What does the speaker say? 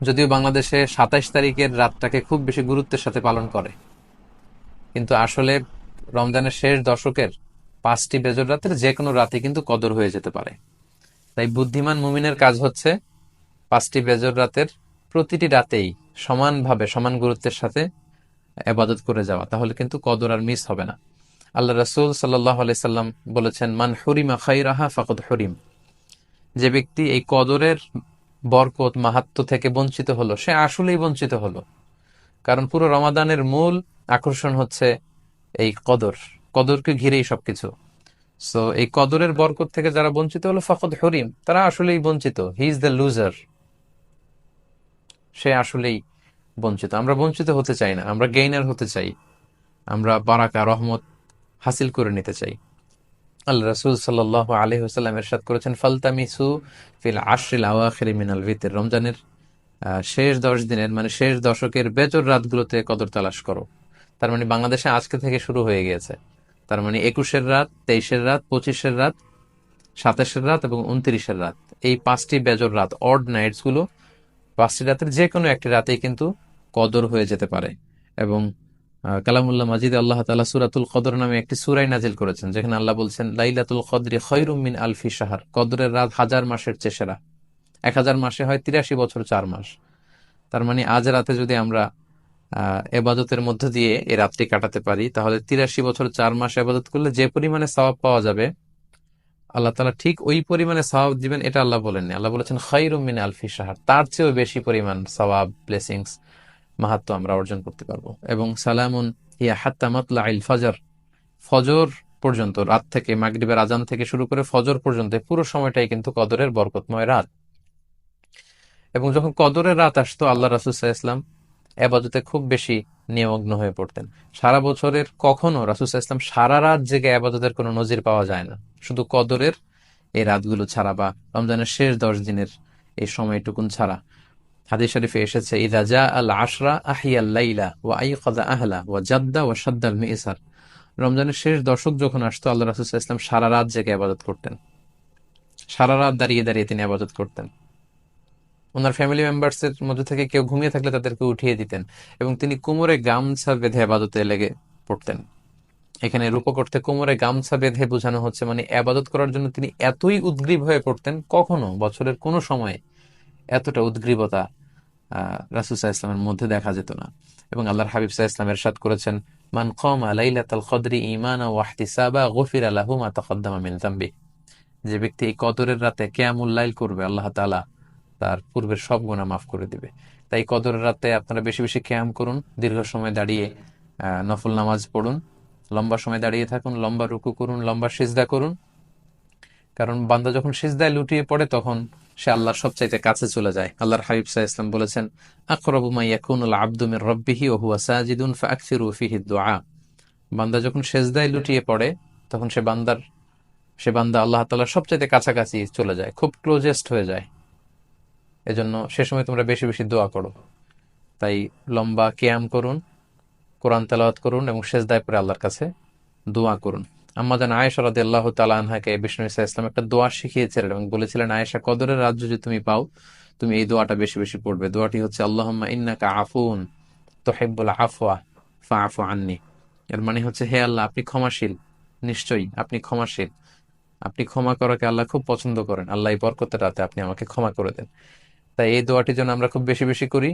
যদিও বাংলাদেশে 27 তারিখের রাতটাকে খুব বেশি গুরুত্বের সাথে পালন করে, কিন্তু আসলে রমজানের শেষ দশকের 5টি বেজর রাতের যে কোনো রাতে কিন্তু কদর হয়ে যেতে পারে। তাই বুদ্ধিমান মুমিনের কাজ হচ্ছে 5টি বেজর রাতের প্রতিটি রাতেই সমানভাবে সমান গুরুত্বের সাথে এবাদত করে যাওয়া, তাহলে কিন্তু কদর আর মিস হবে না। আল্লাহ রাসূল সাল্লাল্লাহু আলাইহি সাল্লাম বলেছেন, মান হুরিমা খাইরাহা ফাকাদ হুরিম। যে ব্যক্তি এই কদরের বরকত মাহাত্ম্য থেকে বঞ্চিত হলো, সে আসলেই বঞ্চিত হলো। কারণ পুরো রমাদানের মূল আকর্ষণ হচ্ছে এই কদর, কদরকে ঘিরেই সবকিছু। সো এই কদরের বরকত থেকে যারা বঞ্চিত হলো ফাকাদ হুরিম, তারা আসলেই বঞ্চিত। হি ইজ দ্য লুজার, সে আসলেই বঞ্চিত। আমরা বঞ্চিত হতে চাই না, আমরা গেইনার হতে চাই, আমরা বারাকা রহমত হাসিল করে নিতে চাই। আল্লাহ রাসূল সাল্লাল্লাহু আলাইহি ওয়াসাল্লাম ইরশাদ করেছেন, ফালতামিসু ফিল আশরিল আওয়াখিরি মিনাল ভিতর। রমজানের শেষ 10 দিনের মানে শেষ দশকের বেজর রাতগুলোতে কদর তালাশ করো। তার মানে বাংলাদেশে আজকে থেকে শুরু হয়ে গিয়েছে। তার মানে 21-এর রাত, 23-এর রাত, 25-এর রাত, 27-এর রাত এবং 29-এর রাত, এই 5টি বেজর রাত, অড নাইটস গুলো, 5টি রাতের যে কোনো একটি রাতেই কিন্তু কদর হয়ে যেতে পারে। এবং কালামুল্লাহ মাজিদে আল্লাহ তাআলা সূরাতুল কদর নামে একটি সূরাই নাজিল করেছেন, যেখানে আল্লাহ বলছেন, লাইলাতুল কদরি খায়রুম মিন আলফি শাহর। কদরের রাত 1000 মাসের চেয়ে সেরা। 1000 মাসে হয় 83 বছর 4 মাস। তার মানে আজ রাতে যদি আমরা এবাদতের মধ্য দিয়ে এই রাতটি কাটাতে পারি, তাহলে 83 বছর 4 মাস এবাদত করলে যে পরিমাণে সওয়াব পাওয়া যাবে, আল্লাহ তাআলা ঠিক ওই পরিমাণে সওয়াব দিবেন, এটা আল্লাহ বলেননি। আল্লাহ বলেছেন খায়রুম মিন আলফি শাহর, তার চেয়েও বেশি পরিমাণ সওয়াব, ব্লেসিংস, মাহাত্ম আমরা অর্জন করতে পারবো। এবং সালামুন হিয়া হাত্তা মাতলাইল ফজর, ফজর পর্যন্ত, রাত থেকে মাগরিবের আজান থেকে শুরু করে ফজর পর্যন্ত পুরো সময়টাই কিন্তু কদরের বরকতময় রাত। এবং যখন কদরের রাত আসতো, আল্লাহ রাসূল সাল্লাল্লাহু আলাইহি ওয়াসাল্লাম এবাদতে খুব বেশি নিমগ্ন হয়ে পড়তেন। সারা বছরের কখনো রাসূল সাল্লাল্লাহু আলাইহি ওয়াসাল্লাম সারা রাত জেগে এবাদতের কোনো নজির পাওয়া যায় না, শুধু কদরের এই রাতগুলো ছাড়া বা রমজানের শেষ 10 দিনের এই সময়টুকুন ছাড়া। হাদিস শরীফে এসেছে, ইযা জা আল আশরা আহিয়াল লাইলা ওয়া আইকাযা আহলা ওয়া জাদ্দা ওয়া শাদ্দাল মিইসার। রমজানের শেষ দশক যখন আসতো, আল্লাহ রাসূল সাল্লাল্লাহু আলাইহি ওয়াসাল্লাম সারা রাত জেগে ইবাদত করতেন, সারা রাত দাঁড়িয়ে দাঁড়িয়ে তিনি ইবাদত করতেন। ওনার ফ্যামিলি মেম্বার্স এর মধ্যে থেকে কেউ ঘুমিয়ে থাকলে তাদেরকে উঠিয়ে দিতেন, এবং তিনি কোমরে গামছা বেঁধে ইবাদতে লেগে পড়তেন। এখানে রূপক অর্থে কোমরে গামছা বেঁধে বোঝানো হচ্ছে মানে ইবাদত করার জন্য তিনি এতই উদগ্রীব হয়ে পড়তেন, কখনো বছরের কোনো সময় এতটা উদগ্রীবতা রাসূল সাল্লাল্লাহু আলাইহি ওয়াসাল্লামের মধ্যে দেখা যেত না। এবং আল্লাহর হাবিব সাল্লাল্লাহু আলাইহি ওয়াসাল্লাম ইরশাদ করেছেন, মান কামা লাইলাতাল কদরি ঈমানান ওয়া ইহতিসাবা গুফিরা লাহু মা তাকদ্দামা মিন যামবি। যে ব্যক্তি এই কদরের রাতে কিয়ামুল লাইল করবে, আল্লাহ তাআলা তার পূর্বের সব গুনাহ মাফ করে দিবে। তাই কদরের রাতে আপনারা বেশি বেশি কিয়াম করুন, দীর্ঘ সময় দাঁড়িয়ে নফল নামাজ পড়ুন, লম্বা সময় দাঁড়িয়ে থাকুন, লম্বা রুকু করুন, লম্বা সিজদা করুন। কারণ বান্দা যখন সিজদায় লুটিয়ে পড়ে, তখন সে আল্লাহর সবচাইতে কাছে চলে যায়। আল্লাহর হাবিব সাল্লাল্লাহু আলাইহি ওয়াসাল্লাম বলেছেন, আকরাবু মা ইয়াকুনুল আবদু মির রাব্বিহি ওয়া হুয়া সাজিদুন ফাআকসিরু ফিহি দুআ। বান্দা যখন সিজদায় লুটিয়ে পড়ে, তখন সে বান্দা আল্লাহ তাআলার সবচাইতে কাছাকাছি চলে যায়, খুব ক্লোজেস্ট হয়ে যায়। এজন্য সে সময় তোমরা বেশি বেশি দোয়া করো। তাই লম্বা কিয়াম করুন, কোরআন তেলাওয়াত করুন এবং সেজদায় পড়ে আল্লাহর কাছে দোয়া করুন। আম্মা জান আয়েশা রাদিয়াল্লাহু তাআলা আনহাকে বিষ্ণু ইসা ইসলাম একটা দোয়া শিখিয়েছিলেন এবং বলেছিলেন, আয়েশা, কদরের রাত যদি তুমি পাও, তুমি এই দোয়াটা বেশি বেশি পড়বে। দোয়াটি হচ্ছে, আল্লাহুম্মা ইন্নাকা আফুন তুহিব্বুল আফওয়া ফাআফু আন্নি। এর মানে হচ্ছে, হে আল্লাহ, আপনি ক্ষমাশীল, নিশ্চয়ই আপনি ক্ষমাশীল, আপনি ক্ষমা করাকে আল্লাহ খুব পছন্দ করেন। আল্লাহ এই বরকতের রাতে আপনি আমাকে ক্ষমা করে দেন। তাই এই দোয়াটি যেন আমরা খুব বেশি বেশি করি